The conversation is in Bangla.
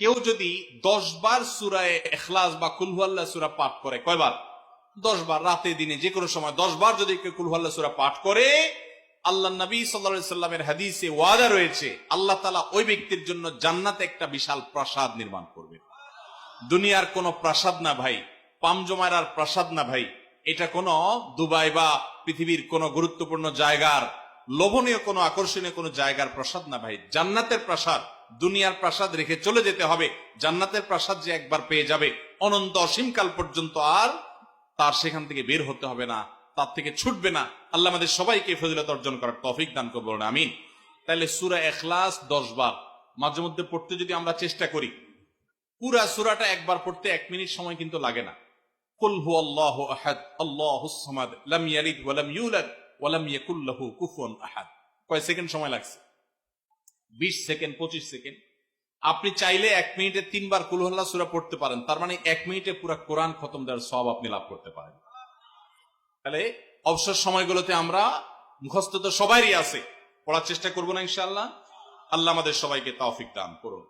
কেউ যদি 10 বার সূরায়ে ইখলাস বা কুল হুয়াল্লাহ সূরা পাঠ করে, কয়বার? 10 বার, রাতে দিনে যে কোনো সময় 10 বার যদি কেউ কুল হুয়াল্লাহ সূরা পাঠ করে, আল্লাহ নবী সাল্লাল্লাহু আলাইহি সাল্লামের হাদিসে ওয়াদা রয়েছে, আল্লাহ তাআলা ওই ব্যক্তির জন্য জান্নাতে একটা বিশাল প্রাসাদ নির্মাণ করবে। দুনিয়ার কোনো প্রাসাদ না ভাই, পামজমারার প্রাসাদ না ভাই, এটা কোনো দুবাই বা পৃথিবীর কোনো গুরুত্বপূর্ণ জায়গার লোভনীয় কোনো আকর্ষণীয় কোনো জায়গার প্রাসাদ না ভাই, জান্নাতের প্রাসাদ। দুনিয়ার প্রাসাদ রেখে চলে যেতে হবে, জান্নাতের প্রাসাদ যে একবার পেয়ে যাবে অনন্ত অসীমকাল পর্যন্ত আর তার সেখান থেকে বের হতে হবে না, তার থেকে ছুটবে না। আল্লাহ আমাদের সবাইকে ফজিলত অর্জন করার তৌফিক দান করুন, বলুন আমিন। তাহলে সূরা ইখলাস 10 বার মাঝে মধ্যে পড়তে যদি আমরা চেষ্টা করি, পুরা সূরাটা একবার পড়তে 1 মিনিট সময় কিন্তু লাগে না। কুল হুয়াল্লাহু আহাদ আল্লাহুস সামাদ লাম ইয়ালিদ ওয়া লাম ইউলাদ ওয়া লাম ইয়াকুল লাহু কুফুয়ান আহাদ। কয় সেকেন্ড সময় লাগছে? 20 সেকেন্ড, 25 সেকেন্ড। আপনি চাইলে 1 মিনিটে 3 বার কুল হুয়াল্লাহ সূরা পড়তে পারেন, তার মানে 1 মিনিটে পুরো কোরআন খতম দেওয়ার সওয়াব আপনি লাভ করতে পারেন। তাহলে অবসর সময়গুলোতে আমরা, মুখস্থ তো সবারই আছে, পড়ার চেষ্টা করব না ইনশাআল্লাহ। আল্লাহ আমাদের সবাইকে তৌফিক দান করুন।